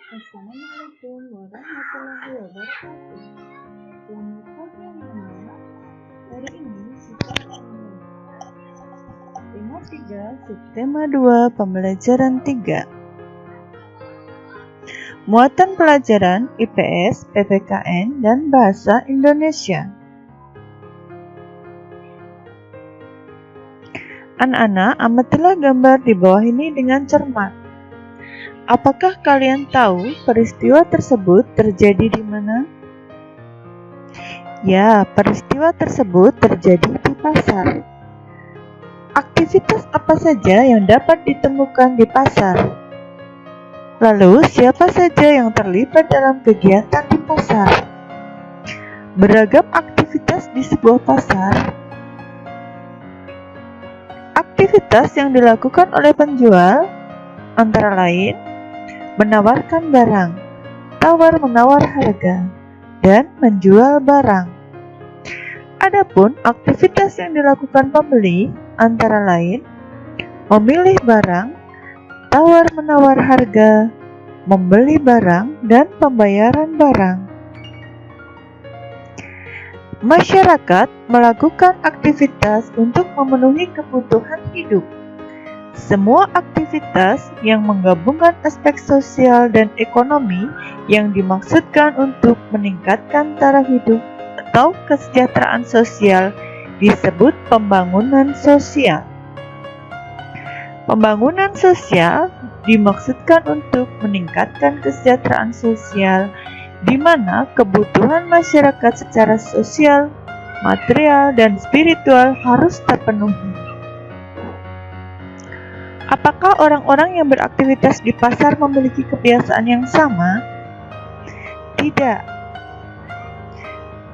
Assalamualaikum warahmatullahi wabarakatuh. Selamat pagi anak-anak. Hari ini kita akan tema 3, subtema 2, pembelajaran 3. Muatan pelajaran IPS, PPKN, dan Bahasa Indonesia. Anak-anak, amatilah gambar di bawah ini dengan cermat. Apakah kalian tahu peristiwa tersebut terjadi di mana? Ya, peristiwa tersebut terjadi di pasar. Aktivitas apa saja yang dapat ditemukan di pasar? Lalu, siapa saja yang terlibat dalam kegiatan di pasar? Beragam aktivitas di sebuah pasar. Aktivitas yang dilakukan oleh penjual antara lain menawarkan barang, tawar-menawar harga, dan menjual barang. Adapun aktivitas yang dilakukan pembeli antara lain memilih barang, tawar-menawar harga, membeli barang, dan pembayaran barang. Masyarakat melakukan aktivitas untuk memenuhi kebutuhan hidup. Semua aktivitas yang menggabungkan aspek sosial dan ekonomi yang dimaksudkan untuk meningkatkan taraf hidup atau kesejahteraan sosial disebut pembangunan sosial. Pembangunan sosial dimaksudkan untuk meningkatkan kesejahteraan sosial di mana kebutuhan masyarakat secara sosial, material, dan spiritual harus terpenuhi. Apakah orang-orang yang beraktivitas di pasar memiliki kebiasaan yang sama? Tidak.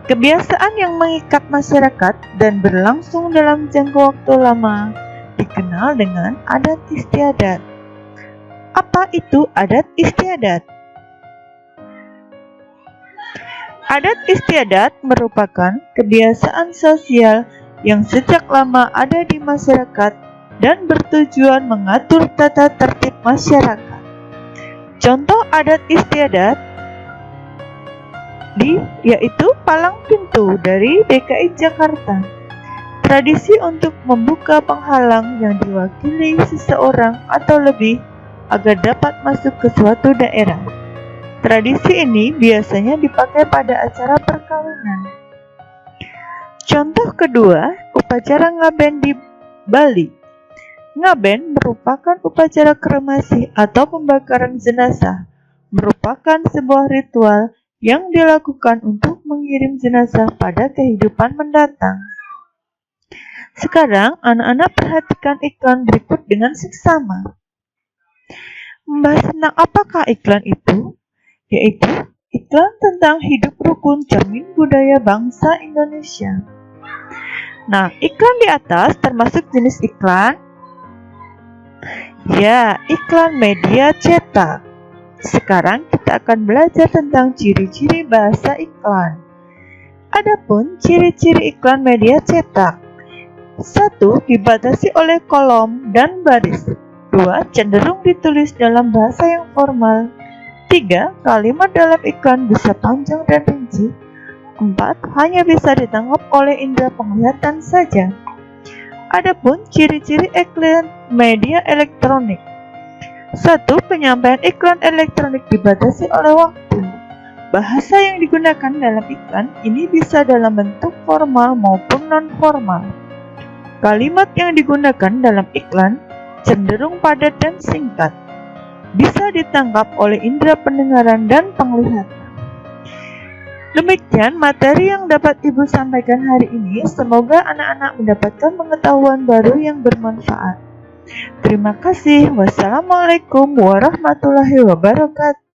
Kebiasaan yang mengikat masyarakat dan berlangsung dalam jangka waktu lama dikenal dengan adat istiadat. Apa itu adat istiadat? Adat istiadat merupakan kebiasaan sosial yang sejak lama ada di masyarakat dan bertujuan mengatur tata tertib masyarakat. Contoh adat istiadat yaitu palang pintu dari DKI Jakarta. Tradisi untuk membuka penghalang yang diwakili seseorang atau lebih agar dapat masuk ke suatu daerah. Tradisi ini biasanya dipakai pada acara perkawinan. Contoh kedua, upacara ngaben di Bali. Ngaben merupakan upacara kremasi atau pembakaran jenazah, merupakan sebuah ritual yang dilakukan untuk mengirim jenazah pada kehidupan mendatang. Sekarang, anak-anak perhatikan iklan berikut dengan seksama. Membahas tentang apakah iklan itu? Yaitu iklan tentang hidup rukun cermin budaya bangsa Indonesia. Nah, iklan di atas termasuk jenis iklan. Ya, iklan media cetak. Sekarang kita akan belajar tentang ciri-ciri bahasa iklan. Adapun ciri-ciri iklan media cetak. 1. Dibatasi oleh kolom dan baris. 2. Cenderung ditulis dalam bahasa yang formal. 3. Kalimat dalam iklan bisa panjang dan rinci. 4. Hanya bisa ditangkap oleh indera penglihatan saja. Adapun ciri-ciri iklan media elektronik. 1. Penyampaian iklan elektronik dibatasi oleh waktu. Bahasa yang digunakan dalam iklan ini bisa dalam bentuk formal maupun non-formal. Kalimat yang digunakan dalam iklan cenderung padat dan singkat. Bisa ditangkap oleh indera pendengaran dan penglihatan. Demikian materi yang dapat Ibu sampaikan hari ini. Semoga anak-anak mendapatkan pengetahuan baru yang bermanfaat. Terima kasih. Wassalamualaikum warahmatullahi wabarakatuh.